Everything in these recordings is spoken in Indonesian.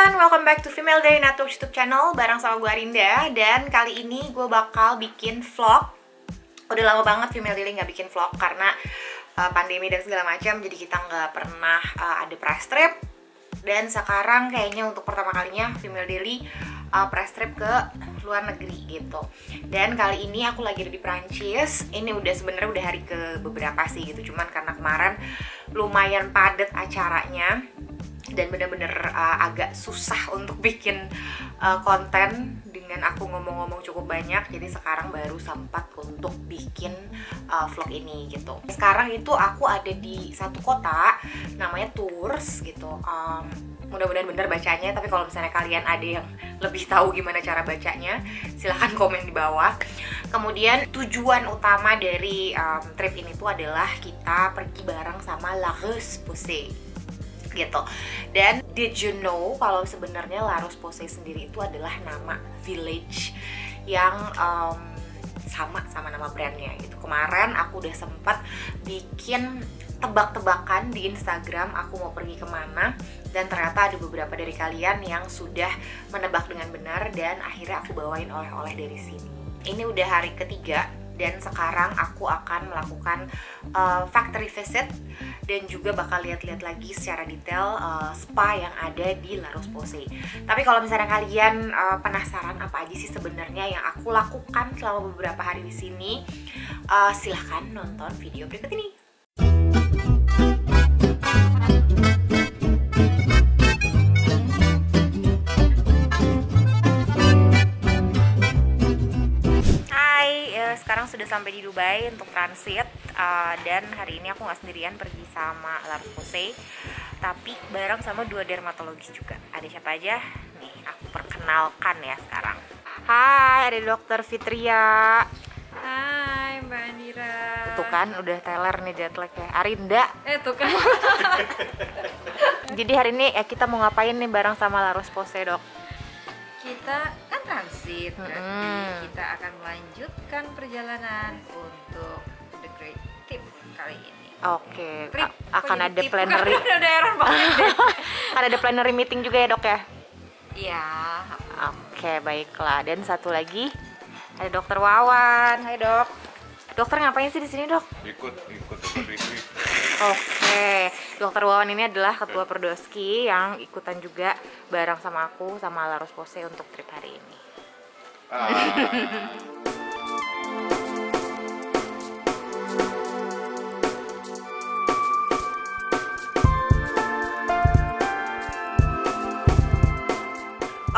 everyone, welcome back to Female Day Network YouTube channel bareng sama gue Arinda. Dan kali ini gue bakal bikin vlog. Udah lama banget Female Daily nggak bikin vlog karena pandemi dan segala macam. Jadi kita nggak pernah ada press trip. Dan sekarang kayaknya untuk pertama kalinya Female Daily press trip ke luar negeri gitu. Dan kali ini aku lagi ada di Prancis. Ini sebenarnya udah hari ke beberapa sih gitu. Cuman karena kemarin lumayan padat acaranya dan bener-bener agak susah untuk bikin konten dengan aku ngomong-ngomong cukup banyak. Jadi sekarang baru sempat untuk bikin vlog ini gitu. Sekarang itu aku ada di satu kota namanya Tours gitu. Mudah-mudahan bener bacanya, tapi kalau misalnya kalian ada yang lebih tahu gimana cara bacanya, silahkan komen di bawah. Kemudian tujuan utama dari trip ini tuh adalah kita pergi bareng sama La Roche-Posay gitu. Dan did you know kalau sebenarnya La Roche-Posay sendiri itu adalah nama village yang sama nama brandnya gitu. Kemarin aku udah sempat bikin tebak-tebakan di Instagram aku mau pergi kemana, dan ternyata ada beberapa dari kalian yang sudah menebak dengan benar dan akhirnya aku bawain oleh-oleh dari sini. Ini udah hari ketiga dan sekarang aku akan melakukan factory visit dan juga bakal lihat-lihat lagi secara detail spa yang ada di La Roche-Posay. Tapi kalau misalnya kalian penasaran apa aja sih sebenarnya yang aku lakukan selama beberapa hari di sini, silahkan nonton video berikut ini. Sekarang sudah sampai di Dubai untuk transit, dan hari ini aku nggak sendirian pergi sama La Roche-Posay, tapi bareng sama 2 dermatologis juga. Ada siapa aja? Nih, aku perkenalkan ya sekarang. Hai, ada Dokter Fitria. Hai Mbak Andira. Tuh kan, udah teler nih jet lag ya. Arinda. Tuh kan. Jadi hari ini kita mau ngapain nih bareng sama La Roche-Posay, Dok? Kita kan transit, berarti kita akan melanjutkan perjalanan untuk The Great Trip kali ini. Oke, Trip, akan ada trip? plenary. Udah error banget deh. Akan ada plenary meeting juga ya, Dok ya? Iya. Oke, baiklah. Dan satu lagi ada Dokter Wawan. Hai, Dok. Dokter ngapain sih di sini, Dok? Ikut retreat. Oke, Dokter Wawan ini adalah ketua Perdoski yang ikutan juga bareng sama aku sama La Roche-Posay untuk trip hari ini.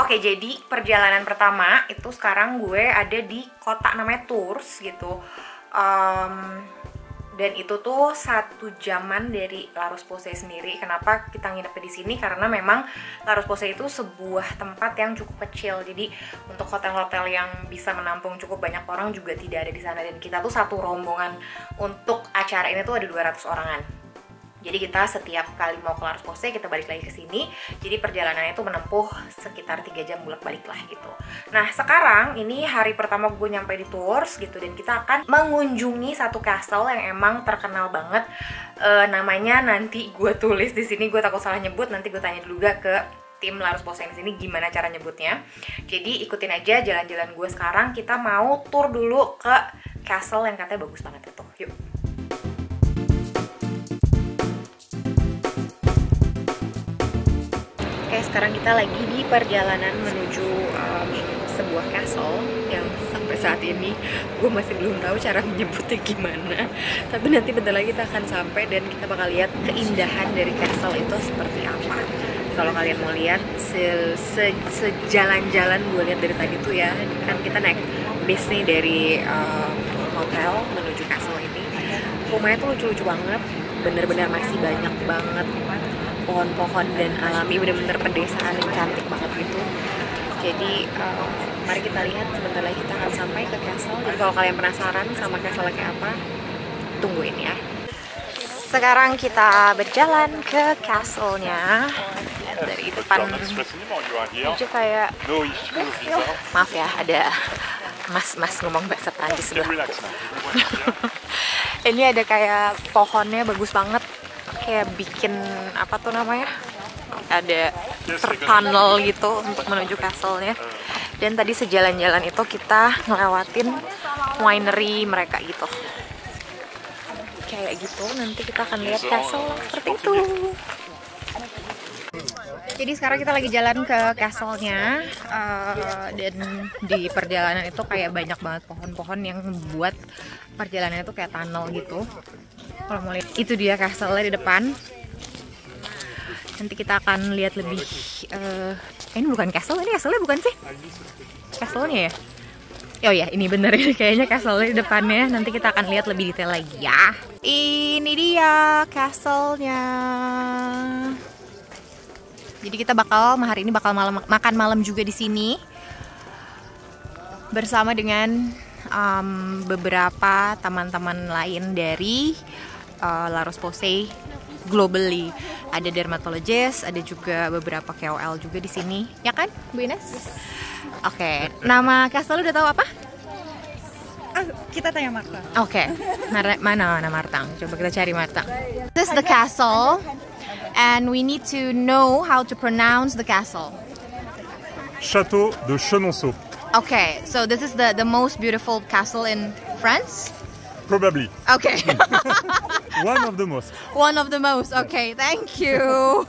Oke, jadi perjalanan pertama itu sekarang gue ada di kota namanya Tours gitu. Dan itu tuh 1 jaman dari La Roche-Posay sendiri. Kenapa kita nginep di sini? Karena memang La Roche-Posay itu sebuah tempat yang cukup kecil. Jadi untuk hotel-hotel yang bisa menampung cukup banyak orang juga tidak ada di sana. Dan kita tuh satu rombongan untuk acara ini tuh ada 200 orangan. Jadi kita setiap kali mau ke La Roche-Posay kita balik lagi ke sini. Jadi perjalanannya itu menempuh sekitar 3 jam bolak-balik lah gitu. Nah sekarang ini hari pertama gue nyampe di Tours gitu, dan kita akan mengunjungi satu castle yang emang terkenal banget. Namanya nanti gue tulis di sini, gue takut salah nyebut. Nanti gue tanya dulu ke tim La Roche-Posay di sini gimana cara nyebutnya. Jadi ikutin aja jalan-jalan gue sekarang. Kita mau tour dulu ke castle yang katanya bagus banget itu. Yuk. Oke, sekarang kita lagi di perjalanan menuju sebuah castle yang sampai saat ini gue masih belum tahu cara menyebutnya gimana. Tapi nanti bentar lagi kita akan sampai dan kita bakal lihat keindahan dari castle itu seperti apa. Kalau kalian mau lihat sejalan-jalan gue lihat dari tadi tuh ya, kan kita naik bis nih dari hotel menuju castle ini. Rumahnya tuh lucu-lucu banget, bener-bener masih banyak banget pohon-pohon dan alami, bener-bener pedesaan yang cantik banget gitu. Jadi mari kita lihat, sebentar lagi kita akan sampai ke castle. Jadi kalau kalian penasaran sama castle kayak apa, tungguin ya. Sekarang kita berjalan ke castle-nya. Dari depan menuju kayak maaf ya, ada mas-mas ngomong bahasa Prancis sebelah. Ini ada kayak pohonnya bagus banget, kayak bikin apa tuh namanya, ada tunnel gitu untuk menuju castle-nya. Dan tadi sejalan-jalan itu kita ngelewatin winery mereka gitu. Kayak gitu, nanti kita akan lihat castle seperti itu. Jadi sekarang kita lagi jalan ke castle-nya, dan di perjalanan itu kayak banyak banget pohon-pohon yang membuat perjalanan itu kayak tunnel gitu. Kalau mau lihat, itu dia castle-nya di depan. Nanti kita akan lihat lebih. Ini bukan castle, ini castle-nya bukan sih? Castle-nya ya? Oh ya, ini bener ini kayaknya castle-nya di depannya. Nanti kita akan lihat lebih detail lagi ya. Ini dia castle-nya. Jadi kita hari ini bakal makan malam juga di sini bersama dengan beberapa teman-teman lain dari La Roche-Posay globally. Ada dermatologist, ada juga beberapa KOL juga di sini, ya kan, Bu Ines? Oke, nama castle udah tahu apa? Kita tanya Marta. Oke, mana Marta? Coba kita cari Marta. This is the castle. And we need to know how to pronounce the castle. Château de Chenonceau. Okay, so this is the most beautiful castle in France? Probably. Okay. One of the most. One of the most. Okay, thank you.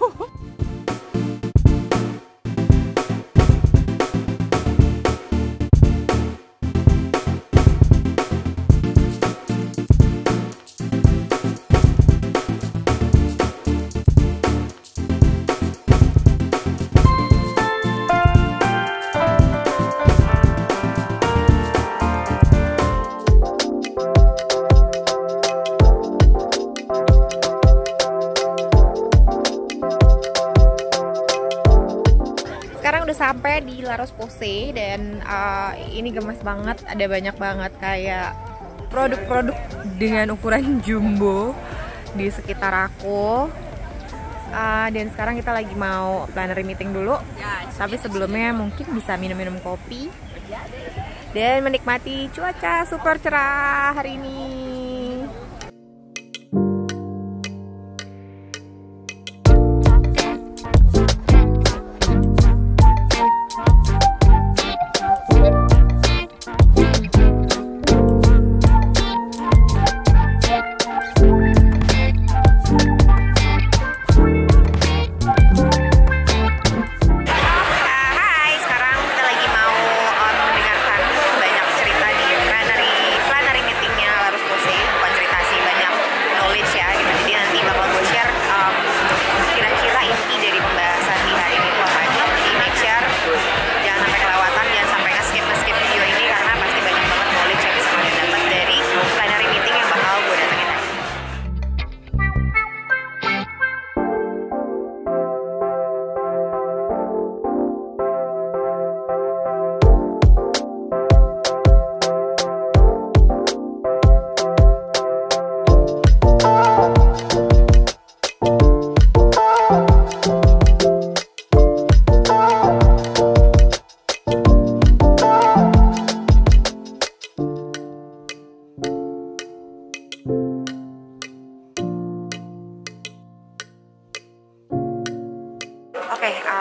Sampai di La Roche-Posay dan ini gemes banget, ada banyak banget kayak produk-produk dengan ukuran jumbo di sekitar aku. Dan sekarang kita lagi mau plenary meeting dulu, tapi sebelumnya mungkin bisa minum-minum kopi dan menikmati cuaca super cerah hari ini.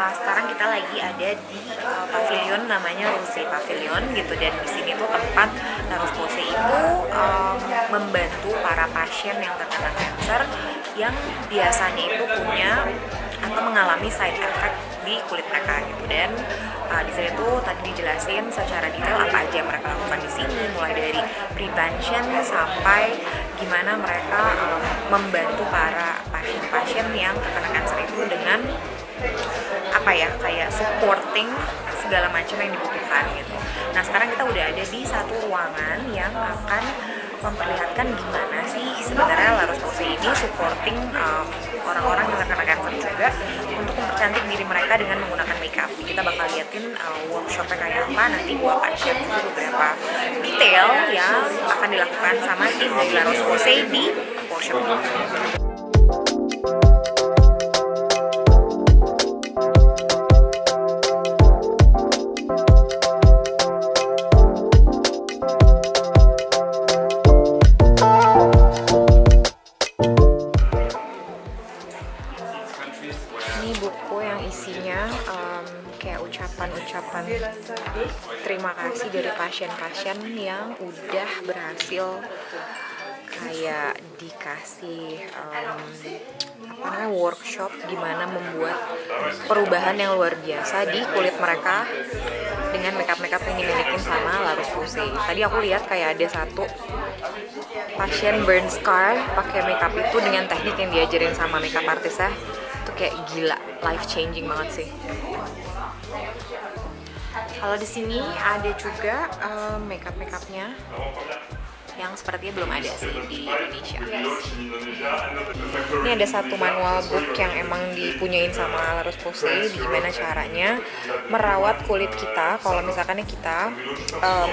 Sekarang kita lagi ada di pavilion namanya Rosé Pavilion gitu, dan di sini tuh tempat La Roche-Posay itu membantu para pasien yang terkena kanker yang biasanya itu punya atau mengalami side effect di kulit mereka gitu. Dan di sini tuh tadi dijelasin secara detail apa aja yang mereka lakukan di sini, mulai dari prevention sampai gimana mereka membantu para pasien-pasien yang terkena kanker itu dengan apa ya, kayak supporting segala macam yang dibutuhkan gitu. Nah sekarang kita udah ada di satu ruangan yang akan memperlihatkan gimana sih sebenarnya La Roche-Posay ini supporting orang-orang yang terkena kanker juga untuk mempercantik diri mereka dengan menggunakan makeup. Kita bakal liatin workshopnya kayak apa, nanti gua akan share juga beberapa detail yang akan dilakukan sama tim dari La Roche-Posay di workshop ini. kayak ucapan-ucapan terima kasih dari pasien-pasien yang udah berhasil kayak dikasih workshop gimana membuat perubahan yang luar biasa di kulit mereka dengan makeup yang dimiliki sama La Roche-Posay. Tadi aku lihat kayak ada satu pasien burn scar pakai makeup itu dengan teknik yang diajarin sama makeup artisnya, itu kayak gila, life changing banget sih. Kalau di sini ada juga makeupnya yang sepertinya belum ada sih di Indonesia. Ini ada satu manual book yang emang dipunyain sama La Roche-Posay gimana caranya merawat kulit kita kalau misalkan kita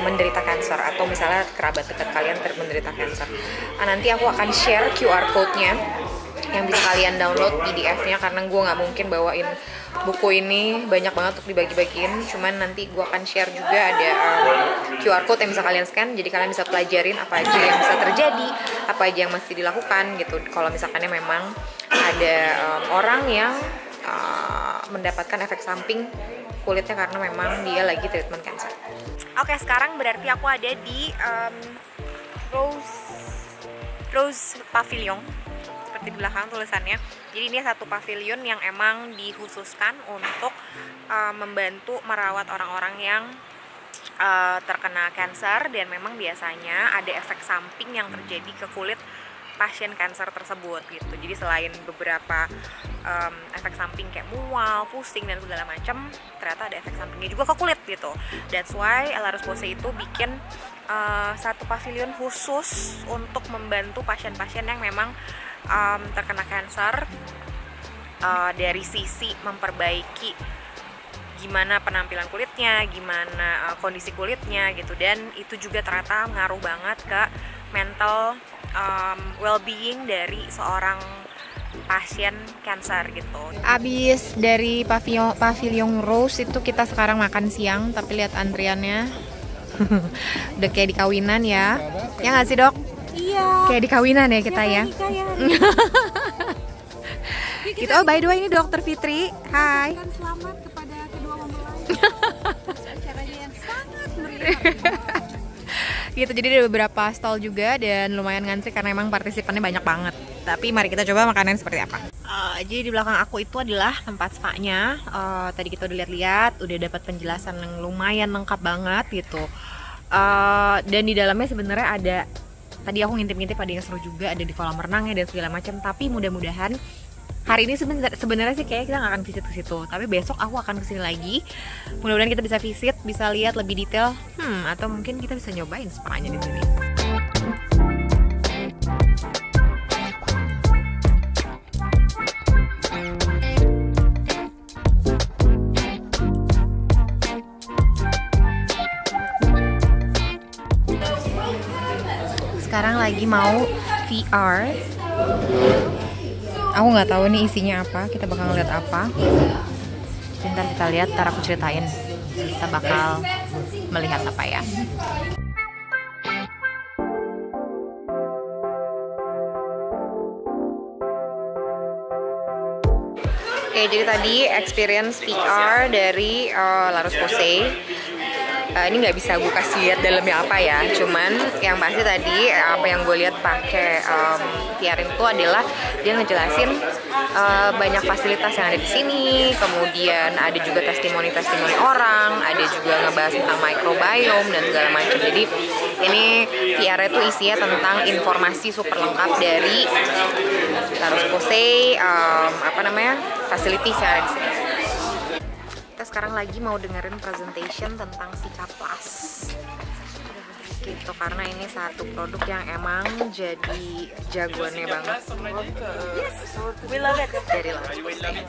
menderita kanker atau misalnya kerabat dekat kalian menderita kanker. Nah, nanti aku akan share QR code-nya yang bisa kalian download PDF-nya karena gue nggak mungkin bawain buku ini banyak banget untuk dibagi-bagiin, cuman nanti gue akan share juga ada QR code yang bisa kalian scan, jadi kalian bisa pelajarin apa aja yang bisa terjadi, apa aja yang mesti dilakukan gitu kalau misalkannya memang ada orang yang mendapatkan efek samping kulitnya karena memang dia lagi treatment cancer. Oke, sekarang berarti aku ada di Rose Pavilion di belakang tulisannya. Jadi ini satu pavilion yang emang dikhususkan untuk membantu merawat orang-orang yang terkena kanker, dan memang biasanya ada efek samping yang terjadi ke kulit pasien kanker tersebut gitu. Jadi selain beberapa efek samping kayak mual, pusing dan segala macam, ternyata ada efek sampingnya juga ke kulit gitu. That's why La Roche-Posay itu bikin satu pavilion khusus untuk membantu pasien-pasien yang memang terkena kanker dari sisi memperbaiki gimana penampilan kulitnya, gimana kondisi kulitnya gitu, dan itu juga ternyata ngaruh banget ke mental well-being dari seorang pasien kanker gitu. Abis dari pavilion Rose itu kita sekarang makan siang, tapi lihat antriannya udah kayak di kawinan ya. Ya nggak sih, Dok? Iya. Kayak di kawinan ya kita ya. Gitu. Oh, by the way ini Dokter Fitri. Hai. Selamat kepada kedua mempelai. Acaranya yang sangat meriah. Gitu, jadi ada beberapa stall juga dan lumayan ngantri karena emang partisipannya banyak banget. Tapi mari kita coba makanan seperti apa. Jadi di belakang aku itu adalah tempat spa-nya. Tadi kita udah lihat-lihat, udah dapat penjelasan yang lumayan lengkap banget gitu. Dan di dalamnya sebenarnya ada, tadi aku ngintip-ngintip ada yang seru juga, ada di kolam renangnya dan segala macam. Tapi mudah-mudahan hari ini sebenarnya sih kayak kita nggak akan visit ke situ, tapi besok aku akan kesini lagi. Mudah-mudahan kita bisa visit, bisa lihat lebih detail, atau mungkin kita bisa nyobain spa-nya di sini. Sekarang lagi mau VR. Aku nggak tahu nih isinya apa, kita bakal ngeliat apa. Ntar kita lihat, ntar aku ceritain. Kita bakal melihat apa ya. Oke, jadi tadi experience VR dari La Roche-Posay. Ini nggak bisa gue kasih lihat dalamnya apa ya, cuman yang pasti tadi apa yang gue lihat pakai VR itu adalah dia ngejelasin banyak fasilitas yang ada di sini, kemudian ada juga testimoni orang, ada juga ngebahas tentang microbiome dan segala macam. Jadi ini VR itu isinya tentang informasi super lengkap dari La Roche-Posay, fasilitas yang ada di sini. Sekarang lagi mau dengerin presentation tentang Cicaplast gitu, karena ini satu produk yang emang jadi jagoannya banget. Yes, we love it. Dari La Roche-Posay.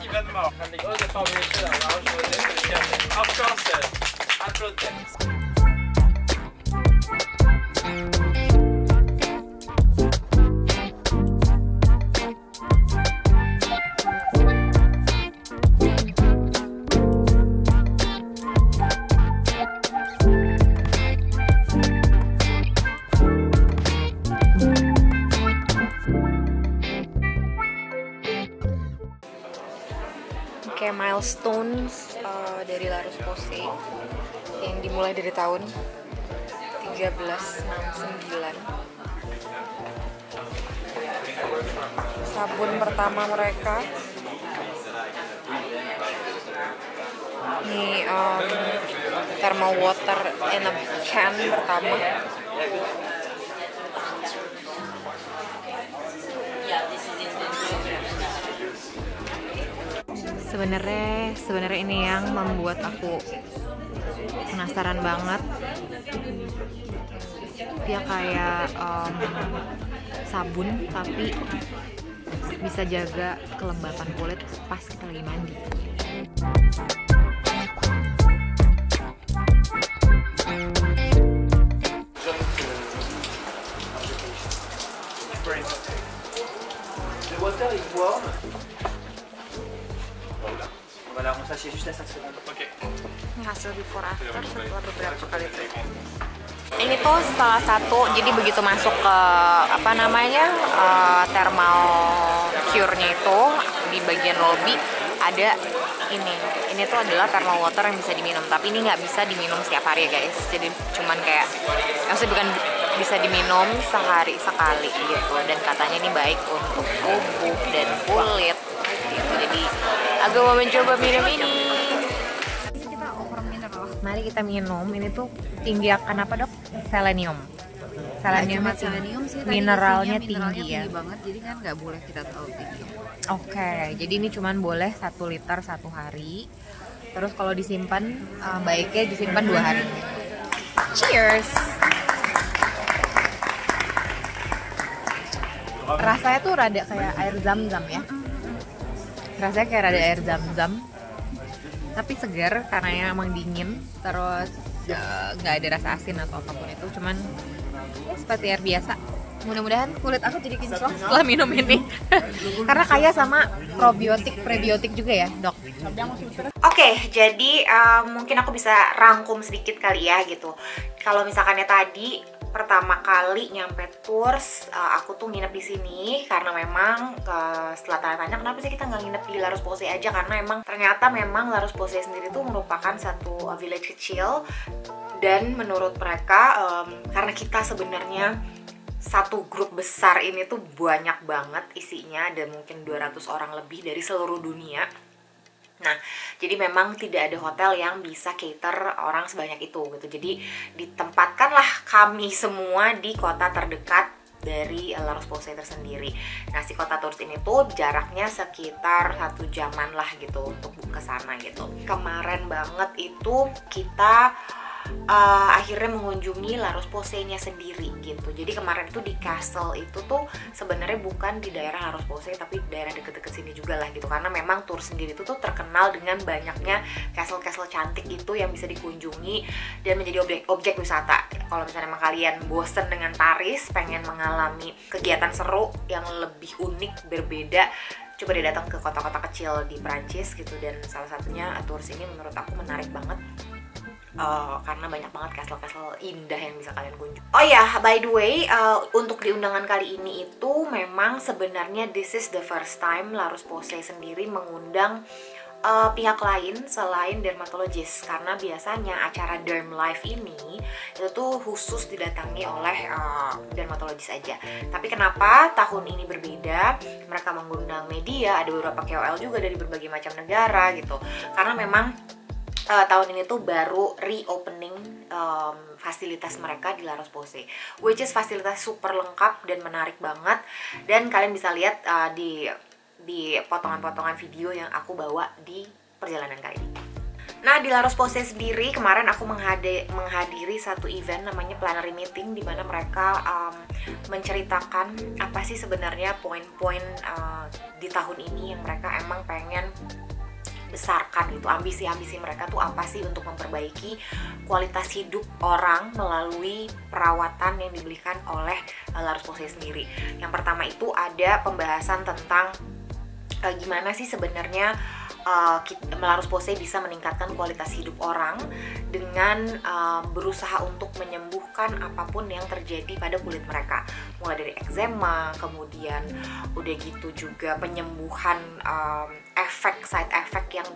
Milestones dari La Roche-Posay yang dimulai dari tahun 1369. Sabun pertama mereka ini thermal water in a can pertama. Sebenarnya ini yang membuat aku penasaran banget. Dia kayak sabun tapi bisa jaga kelembapan kulit pas kita lagi mandi. Le water est warm. Voilà, on s'assied juste à 5 secondes. Ok. Ini hasil before after setelah beberapa kali trik. Ini tuh salah satu, jadi begitu masuk ke apa namanya thermal cure-nya itu di bagian lobby ada ini. Ini tuh adalah thermal water yang bisa diminum, tapi ini nggak bisa diminum setiap hari ya guys. Jadi cuman kayak, maksudnya bukan bisa diminum sehari sekali gitu. Dan katanya ini baik untuk tubuh dan kulit gitu. Jadi aku mau mencoba minum ini. Kita over mineral. Mari kita minum. Ini tuh tinggi akan apa dok? Selenium. Seleniumnya Selenium sih, mineralnya tadi tinggi ya. tinggi banget, jadi kan nggak boleh kita terlalu tinggi. Oke, jadi ini cuman boleh 1 liter 1 hari. Terus kalau disimpan baiknya disimpan 2 hari. Cheers. Rasanya tuh rada kayak air zam-zam ya. Rasanya kayak rada air zam-zam. Tapi segar karena emang dingin. Terus nggak ada rasa asin atau apapun itu. Cuman ya, seperti air biasa. Mudah-mudahan kulit aku jadi kinclong setelah minum ini. Karena kaya sama probiotik, prebiotik juga ya, dok. Oke, jadi mungkin aku bisa rangkum sedikit kali ya gitu. Kalau misalkannya tadi pertama kali nyampe Tours, aku tuh nginep di sini karena memang setelah tanya-tanya kenapa sih kita nggak nginep di La Roche-Posay aja, karena ternyata memang La Roche-Posay sendiri tuh merupakan satu village kecil, dan menurut mereka karena kita sebenarnya satu grup besar ini tuh banyak banget isinya, ada mungkin 200 orang lebih dari seluruh dunia. Nah, jadi memang tidak ada hotel yang bisa cater orang sebanyak itu gitu. Jadi ditempatkanlah kami semua di kota terdekat dari La Roche-Posay tersendiri. Nah, si kota Tours ini tuh jaraknya sekitar 1 jaman lah gitu untuk ke sana gitu. Kemarin banget itu kita akhirnya mengunjungi La Roche-Posay-nya sendiri gitu. Jadi kemarin itu di castle itu tuh sebenarnya bukan di daerah La Roche-Posay, tapi daerah deket-deket sini juga lah gitu. Karena memang Tours sendiri itu tuh terkenal dengan banyaknya castle-castle cantik itu yang bisa dikunjungi dan menjadi objek wisata. Kalau misalnya emang kalian bosen dengan Paris, pengen mengalami kegiatan seru yang lebih unik, berbeda, coba deh datang ke kota-kota kecil di Prancis gitu. Dan salah satunya Tours ini menurut aku menarik banget. Karena banyak banget castle-castle indah yang bisa kalian kunjungi. Oh ya, by the way, untuk di undangan kali ini itu memang sebenarnya this is the first time La Roche-Posay sendiri mengundang pihak lain selain dermatologis, karena biasanya acara Derm Live ini itu tuh khusus didatangi oleh dermatologis aja. Tapi kenapa tahun ini berbeda? Mereka mengundang media, ada beberapa KOL juga dari berbagai macam negara gitu. Karena memang tahun ini tuh baru reopening fasilitas mereka di La Roche-Posay, which is fasilitas super lengkap dan menarik banget. Dan kalian bisa lihat di potongan-potongan video yang aku bawa di perjalanan kali ini. Nah, di La Roche-Posay sendiri kemarin aku menghadiri satu event namanya plenary meeting, di mana mereka menceritakan apa sih sebenarnya poin-poin di tahun ini yang mereka emang pengen besarkan gitu. Ambisi-ambisi mereka tuh apa sih untuk memperbaiki kualitas hidup orang melalui perawatan yang diberikan oleh La Roche-Posay sendiri. Yang pertama itu ada pembahasan tentang gimana sih sebenarnya La Roche-Posay bisa meningkatkan kualitas hidup orang dengan berusaha untuk menyembuhkan apapun yang terjadi pada kulit mereka, mulai dari eczema, kemudian udah gitu juga penyembuhan side effect yang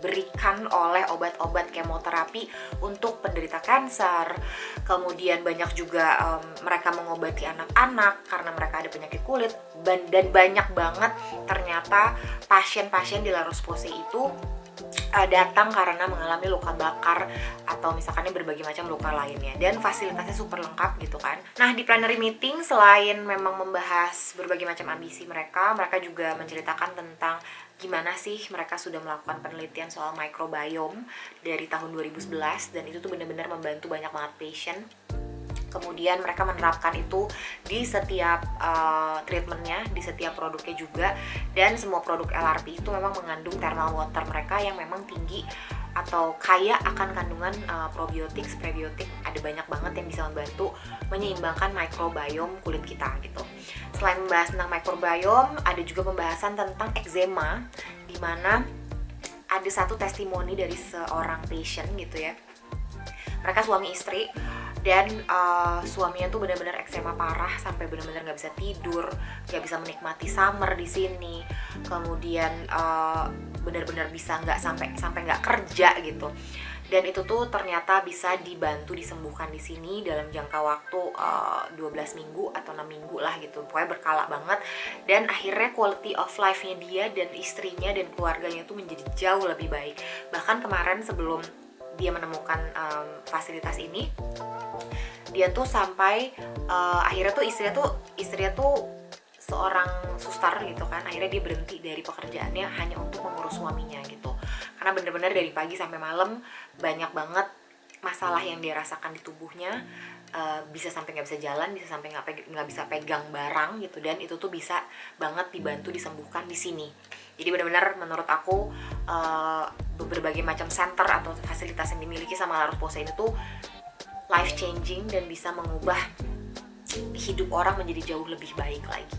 diberikan oleh obat-obat kemoterapi untuk penderita kanker. Kemudian banyak juga mereka mengobati anak-anak karena mereka ada penyakit kulit, dan banyak banget ternyata pasien-pasien di La Roche-Posay itu datang karena mengalami luka bakar atau misalkannya berbagai macam luka lainnya, dan fasilitasnya super lengkap gitu kan. Nah, di plenary meeting selain memang membahas berbagai macam ambisi mereka juga menceritakan tentang gimana sih mereka sudah melakukan penelitian soal microbiome dari tahun 2011, dan itu tuh benar-benar membantu banyak banget pasien. Kemudian mereka menerapkan itu di setiap treatmentnya, di setiap produknya juga, dan semua produk LRP itu memang mengandung thermal water mereka yang memang tinggi atau kaya akan kandungan probiotik, prebiotik. Ada banyak banget yang bisa membantu menyeimbangkan microbiome kulit kita gitu. Selain membahas tentang microbiome, ada juga pembahasan tentang eczema, di mana ada satu testimoni dari seorang patient gitu ya. Mereka suami istri, dan suaminya tuh benar-benar eczema parah sampai benar-benar nggak bisa tidur, nggak bisa menikmati summer di sini. Kemudian benar-benar bisa nggak sampai nggak kerja gitu. Dan itu tuh ternyata bisa dibantu disembuhkan di sini dalam jangka waktu 12 minggu atau 6 minggu lah gitu. Pokoknya berkala banget, dan akhirnya quality of life-nya dia dan istrinya dan keluarganya tuh menjadi jauh lebih baik. Bahkan kemarin sebelum dia menemukan fasilitas ini, dia tuh sampai akhirnya tuh istrinya tuh seorang suster gitu kan, akhirnya dia berhenti dari pekerjaannya hanya untuk mengurus suaminya gitu, karena bener-bener dari pagi sampai malam banyak banget masalah yang dia rasakan di tubuhnya, bisa sampai nggak bisa jalan, bisa sampai nggak bisa pegang barang gitu, dan itu tuh bisa banget dibantu disembuhkan di sini. Jadi benar-benar menurut aku berbagai macam center atau fasilitas yang dimiliki sama La Roche-Posay itu tuh life changing dan bisa mengubah hidup orang menjadi jauh lebih baik lagi.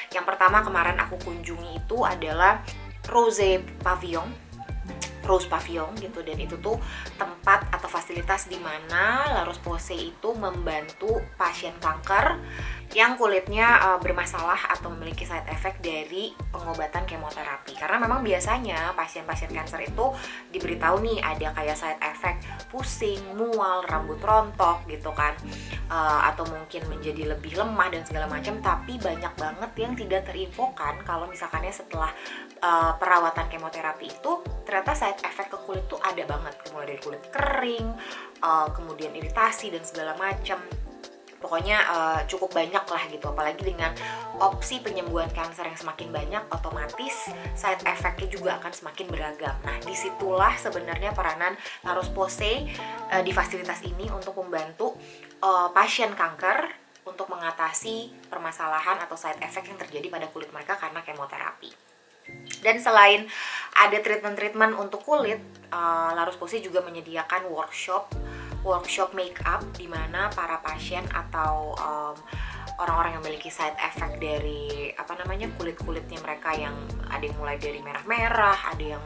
Yang pertama kemarin aku kunjungi itu adalah Rose Pavillon gitu, dan itu tuh tempat atau fasilitas di mana La Roche-Posay itu membantu pasien kanker yang kulitnya bermasalah atau memiliki side effect dari pengobatan kemoterapi. Karena memang biasanya pasien-pasien kanker itu diberitahu nih ada kayak side effect pusing, mual, rambut rontok gitu kan, atau mungkin menjadi lebih lemah dan segala macam. Tapi banyak banget yang tidak terinfokan kalau misalkannya setelah perawatan kemoterapi itu ternyata side effect ke kulit tuh ada banget, mulai dari kulit kering, kemudian iritasi dan segala macam. Pokoknya cukup banyak lah gitu, apalagi dengan opsi penyembuhan kanker yang semakin banyak, otomatis side effect-nya juga akan semakin beragam. Nah, disitulah sebenarnya peranan La Roche-Posay di fasilitas ini untuk membantu pasien kanker untuk mengatasi permasalahan atau side effect yang terjadi pada kulit mereka karena kemoterapi. Dan selain ada treatment-treatment untuk kulit, La Roche-Posay juga menyediakan workshop makeup di mana para pasien atau orang-orang yang memiliki side effect dari kulit-kulitnya mereka, yang ada yang mulai dari merah-merah, ada yang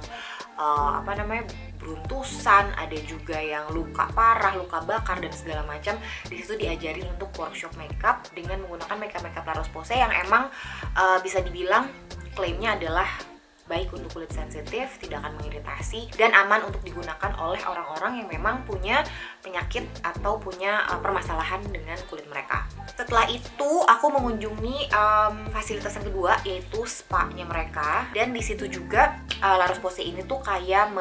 beruntusan, ada juga yang luka parah, luka bakar dan segala macam. Di situ diajarin untuk workshop makeup dengan menggunakan makeup La Roche-Posay yang emang bisa dibilang klaimnya adalah baik untuk kulit sensitif, tidak akan mengiritasi, dan aman untuk digunakan oleh orang-orang yang memang punya penyakit atau punya permasalahan dengan kulit mereka. Setelah itu aku mengunjungi fasilitas yang kedua, yaitu spa-nya mereka, dan di situ juga La Roche-Posay ini tuh kayak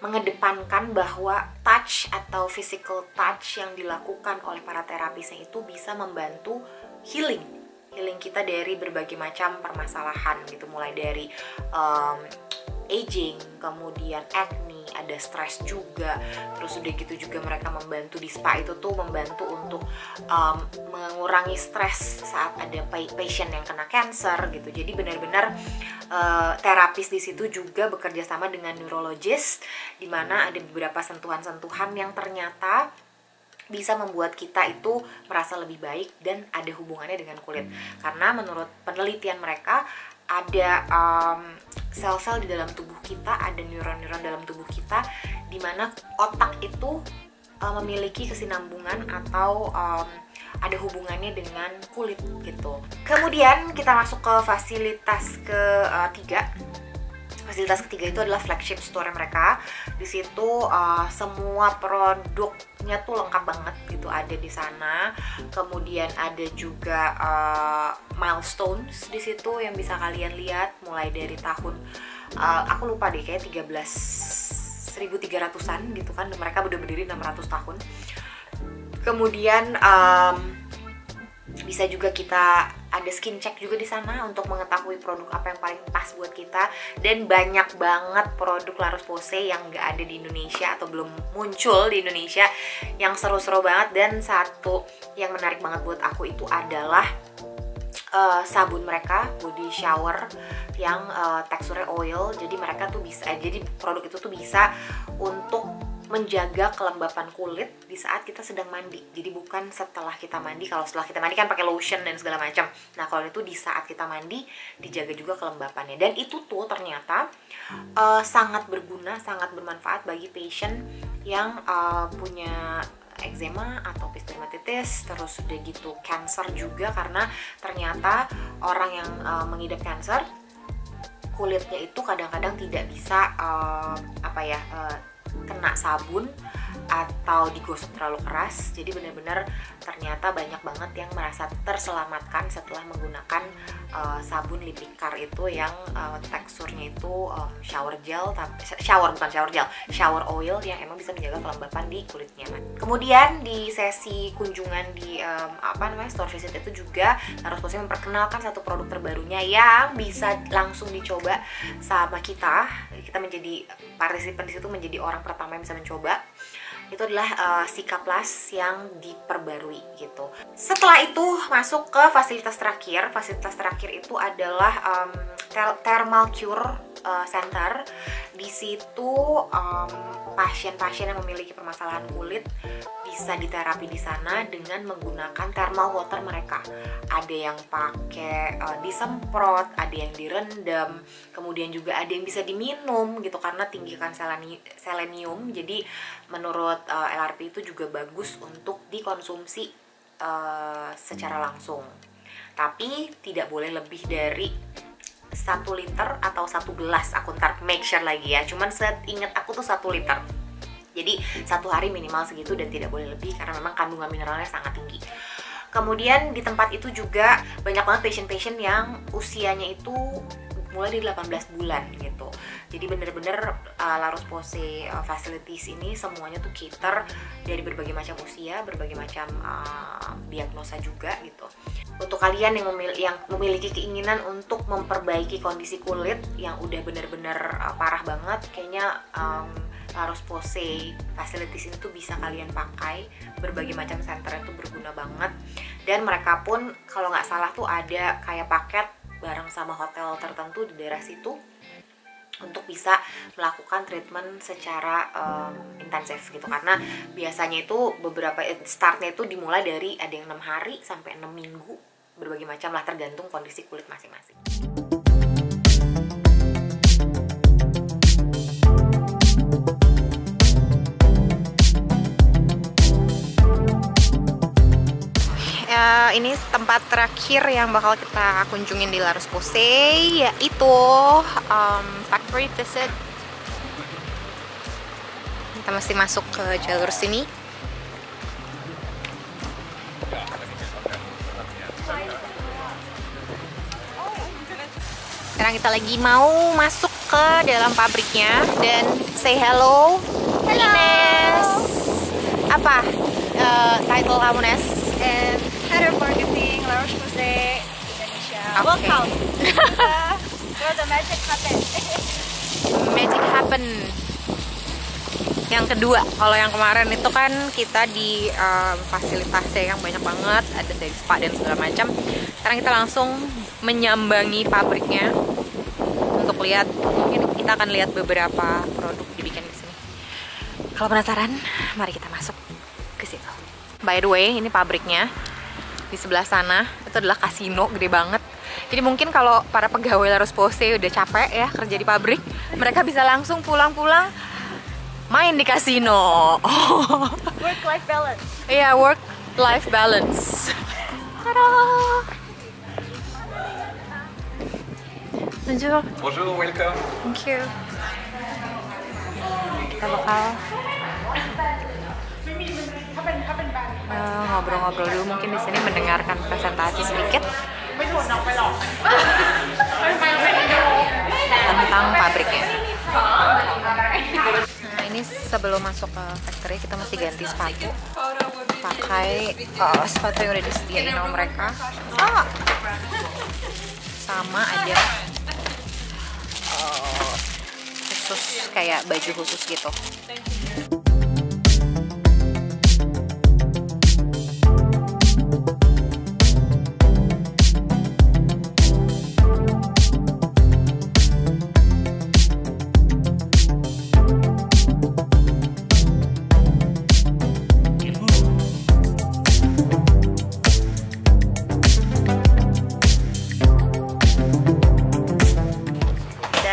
mengedepankan bahwa touch atau physical touch yang dilakukan oleh para terapisnya itu bisa membantu healing kita dari berbagai macam permasalahan gitu, mulai dari aging, kemudian acne, ada stres juga. Terus udah gitu juga mereka membantu di spa itu tuh membantu untuk mengurangi stres saat ada pasien yang kena cancer gitu. Jadi benar-benar terapis di situ juga bekerja sama dengan neurologis, di mana ada beberapa sentuhan-sentuhan yang ternyata bisa membuat kita itu merasa lebih baik dan ada hubungannya dengan kulit. Karena menurut penelitian mereka ada sel-sel di dalam tubuh kita, ada neuron-neuron dalam tubuh kita, di mana otak itu memiliki kesinambungan atau ada hubungannya dengan kulit gitu. Kemudian kita masuk ke fasilitas ketiga. Fasilitas ketiga itu adalah flagship store mereka. Di situ semua produknya tuh lengkap banget gitu, ada di sana. Kemudian ada juga milestones di situ yang bisa kalian lihat mulai dari tahun aku lupa deh, kayak 1300-an gitu kan. Mereka udah berdiri 600 tahun. Kemudian bisa juga kita ada skin check juga di sana untuk mengetahui produk apa yang paling pas buat kita, dan banyak banget produk La Roche-Posay yang nggak ada di Indonesia atau belum muncul di Indonesia yang seru-seru banget. Dan satu yang menarik banget buat aku itu adalah sabun mereka, body shower yang teksturnya oil. Jadi mereka tuh bisa, jadi produk itu tuh bisa untuk menjaga kelembapan kulit di saat kita sedang mandi. Jadi bukan setelah kita mandi. Kalau setelah kita mandi kan pakai lotion dan segala macam. Nah, kalau itu di saat kita mandi dijaga juga kelembapannya. Dan itu tuh ternyata sangat berguna, sangat bermanfaat bagi patient yang punya eczema, atopis dermatitis, terus udah gitu cancer juga, karena ternyata orang yang mengidap cancer kulitnya itu kadang-kadang tidak bisa kena sabun atau digosok terlalu keras. Jadi benar-benar ternyata banyak banget yang merasa terselamatkan setelah menggunakan sabun Lipikar itu yang teksturnya itu shower oil yang emang bisa menjaga kelembapan di kulitnya. Kemudian di sesi kunjungan di store visit itu juga La Roche-Posay memperkenalkan satu produk terbarunya yang bisa langsung dicoba sama kita menjadi partisipan di situ, menjadi orang pertama yang bisa mencoba. Itu adalah Cica Plus yang diperbarui gitu. Setelah itu masuk ke fasilitas terakhir. Fasilitas terakhir itu adalah Thermal Cure Center. Di situ pasien-pasien yang memiliki permasalahan kulit bisa diterapi di sana dengan menggunakan thermal water mereka. Ada yang pakai disemprot, ada yang direndam, kemudian juga ada yang bisa diminum gitu karena tinggi kandungan selenium. Jadi menurut LRP itu juga bagus untuk dikonsumsi secara langsung. Tapi tidak boleh lebih dari 1 liter atau 1 gelas. Aku ntar make sure lagi ya. Cuman seingat aku tuh 1 liter. Jadi 1 hari minimal segitu dan tidak boleh lebih karena memang kandungan mineralnya sangat tinggi. Kemudian di tempat itu juga banyak banget patient-patient yang usianya itu mulai dari 18 bulan gitu. Jadi bener-bener La Roche-Posay facilities ini semuanya tuh cater dari berbagai macam usia, berbagai macam diagnosa juga gitu. Untuk kalian yang memiliki keinginan untuk memperbaiki kondisi kulit yang udah bener-bener parah banget, kayaknya La Roche-Posay facilities ini tuh bisa kalian pakai. Berbagai macam center itu berguna banget. Dan mereka pun kalau nggak salah tuh ada kayak paket bareng sama hotel tertentu di daerah situ untuk bisa melakukan treatment secara intensif gitu. Karena biasanya itu beberapa startnya itu dimulai dari ada yang 6 hari sampai 6 minggu, berbagai macam lah tergantung kondisi kulit masing-masing. Ini tempat terakhir yang bakal kita kunjungin di La Roche-Posay, yaitu factory visit. Kita mesti masuk ke jalur sini. Sekarang kita lagi mau masuk ke dalam pabriknya dan say hello. Ines. Apa title kamu, Nes? Head of Marketing La Roche-Posay Indonesia. Okay. Welcome. Where the magic happen. Magic happen. Yang kedua, kalau yang kemarin itu kan kita di fasilitasnya yang banyak banget, ada dari spa dan segala macam. Sekarang kita langsung menyambangi pabriknya untuk lihat. Mungkin kita akan lihat beberapa produk dibikin di sini. Kalau penasaran, mari kita masuk ke situ. By the way, ini pabriknya. Di sebelah sana itu adalah kasino gede banget. Jadi mungkin kalau para pegawai La Roche-Posay udah capek ya kerja di pabrik, mereka bisa langsung pulang-pulang main di kasino. Work-life balance. Iya, work-life balance. Tada! Bonjour. Bonjour, welcome. Thank you. Kita bakal ngobrol-ngobrol dulu mungkin di sini, mendengarkan presentasi sedikit tentang pabriknya. Nah, ini sebelum masuk ke factory kita mesti ganti sepatu, pakai sepatu yang udah disediain sama mereka. Sama ada khusus, kayak baju khusus gitu.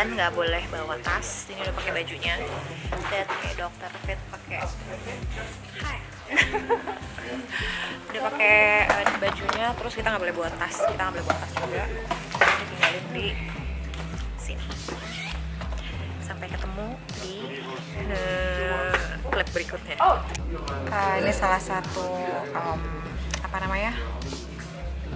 Nggak boleh bawa tas. Ini udah pakai bajunya, dan kayak dokter Fit pakai udah pakai bajunya. Terus kita nggak boleh bawa tas, juga. Ini tinggalin di sini sampai ketemu di klip berikutnya. Ini salah satu apa namanya,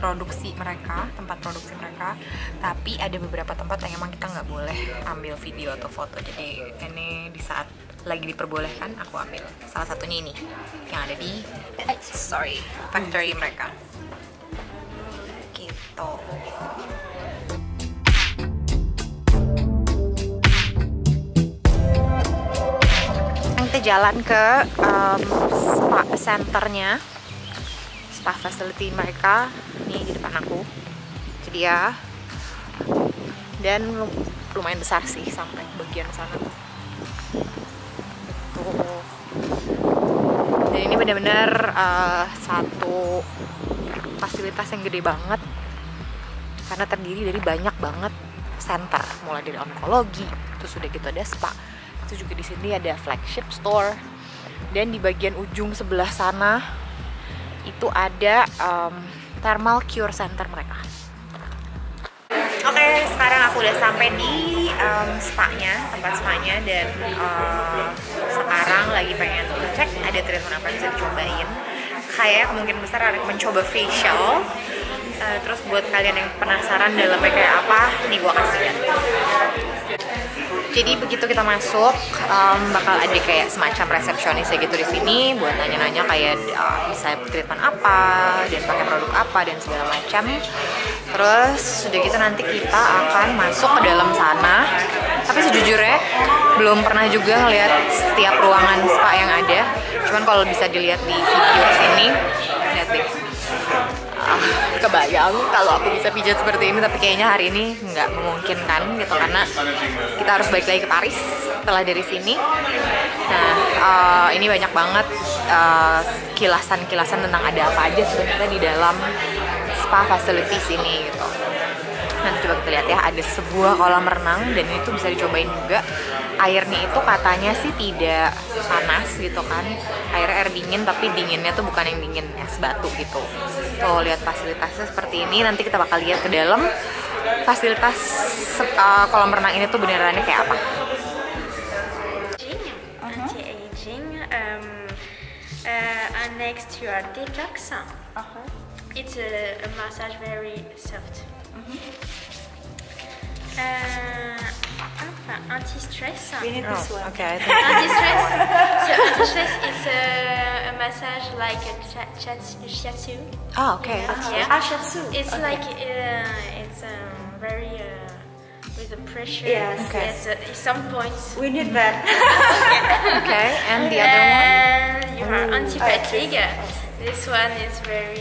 produksi mereka, tempat produksi mereka, tapi ada beberapa tempat yang emang kita nggak boleh ambil video atau foto. Jadi ini di saat lagi diperbolehkan aku ambil. Salah satunya ini yang ada di factory mereka gitu. Kita jalan ke spa centernya, spa facility mereka. Ini di depan aku, jadi ya, dan lumayan besar sih sampai bagian sana tuh. Dan ini benar-benar satu fasilitas yang gede banget karena terdiri dari banyak banget center, mulai dari onkologi, terus udah gitu ada spa, itu juga di sini ada flagship store, dan di bagian ujung sebelah sana itu ada thermal cure center mereka. Oke, sekarang aku udah sampai di tempat spa-nya, dan sekarang lagi pengen cek ada treatment apa yang bisa dicobain. Kayak kemungkinan besar ada mencoba facial. Terus buat kalian yang penasaran dalamnya kayak apa, nih gua kasih lihat. Jadi begitu kita masuk, bakal ada kayak semacam resepsionis gitu di sini buat nanya-nanya kayak bisa treatment apa dan pakai produk apa dan segala macam. Terus udah gitu nanti kita akan masuk ke dalam sana. Tapi sejujurnya belum pernah juga ngeliat setiap ruangan spa yang ada. Cuman kalau bisa dilihat di video sini, lihat deh. Kebayang kalau aku bisa pijat seperti ini, tapi kayaknya hari ini nggak memungkinkan gitu karena kita harus balik lagi ke Paris setelah dari sini. Nah, ini banyak banget kilasan-kilasan tentang ada apa aja sebenarnya di dalam spa facility sini gitu. Nanti coba kita lihat ya, ada sebuah kolam renang dan itu bisa dicobain juga. Airnya itu katanya sih tidak panas gitu kan, air dingin, tapi dinginnya tuh bukan yang dingin es batu gitu. Tuh lihat fasilitasnya seperti ini. Nanti kita bakal lihat ke dalam fasilitas kolam renang ini tuh benerannya kayak apa. Anti-aging, next to your detox. It's a massage very soft. Anti-stress. We need this one. Okay. Anti-stress. So anti-stress is a massage like a shiatsu. Oh, okay. Yeah. Shiatsu. It's like it's very with the pressure. Yes. Okay. Yes. At some points. We need that. Okay. And the other one? And you are anti-fatigue. This one is very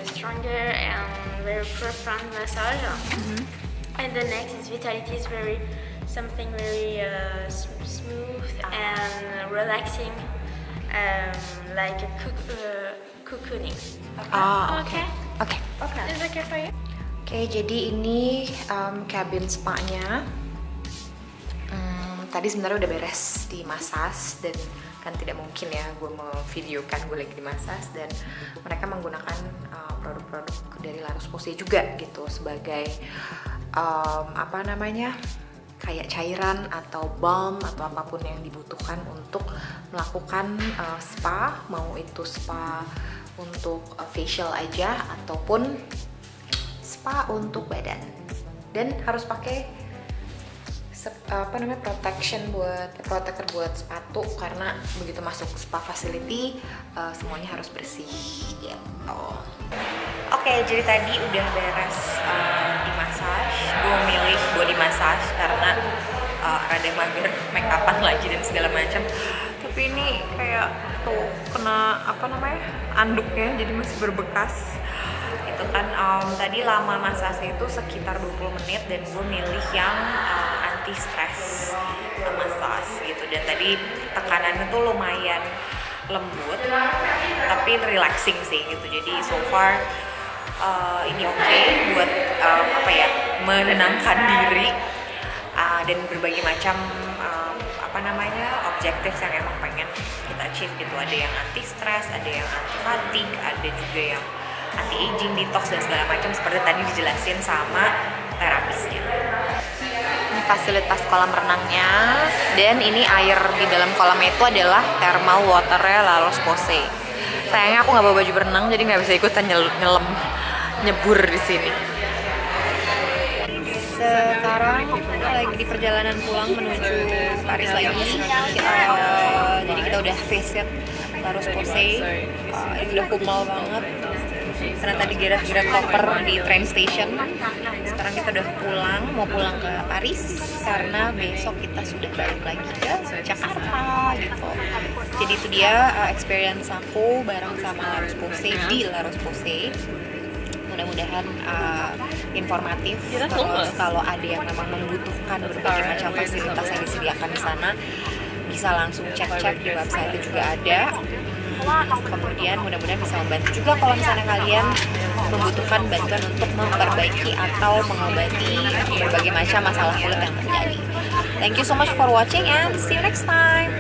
stronger and very profound massage. And the next is vitality. Is very something very smooth and relaxing, like a cocooning. Okay. Okay. Is that okay for you? Oke, jadi ini cabin spa-nya. Tadi sebenarnya udah beres di massage, dan kan tidak mungkin ya gue memvideokan gue lagi di massage, dan mereka menggunakan produk-produk dari La Roche-Posay juga gitu sebagai apa namanya, kayak cairan atau balm atau apapun yang dibutuhkan untuk melakukan spa, mau itu spa untuk facial aja ataupun spa untuk badan. Dan harus pakai apa namanya, protector buat sepatu, karena begitu masuk spa facility semuanya harus bersih gitu. Oke, jadi tadi udah beres di massage. Gue milih body massage karena rada mager make upan lagi dan segala macam. Tapi ini kayak tuh kena apa namanya, anduknya, jadi masih berbekas. Itu kan tadi lama massage itu sekitar 20 menit dan gue milih yang anti stress massage gitu. Dan tadi tekanannya tuh lumayan lembut tapi relaxing sih gitu. Jadi so far ini oke buat apa ya, menenangkan diri dan berbagai macam apa namanya, objektif yang emang pengen kita achieve gitu. Ada yang anti stress, ada yang anti fatigue, ada juga yang anti aging, detox dan segala macam seperti tadi dijelasin sama terapisnya. Ini fasilitas kolam renangnya, dan ini air di dalam kolam itu adalah thermal waternya La Roche-Posay. Sayangnya aku nggak bawa baju berenang, jadi nggak bisa ikutan nyebur di sini. Sekarang lagi di perjalanan pulang menuju Paris lagi. Jadi kita udah visit La Roche-Posay. Ini udah kumal banget karena tadi gerak-gerak koper di train station. Sekarang kita udah pulang, mau pulang ke Paris karena besok kita sudah balik lagi ke Jakarta gitu. Jadi itu dia experience aku bareng sama La Roche-Posay di La Roche-Posay. Mudah-mudahan informatif. Terus kalau ada yang memang membutuhkan berbagai macam fasilitas yang disediakan di sana, bisa langsung cek-cek di website itu juga ada. Kemudian mudah-mudahan bisa membantu juga kalau misalnya kalian membutuhkan bantuan untuk memperbaiki atau mengobati berbagai macam masalah kulit yang terjadi. Thank you so much for watching and see you next time.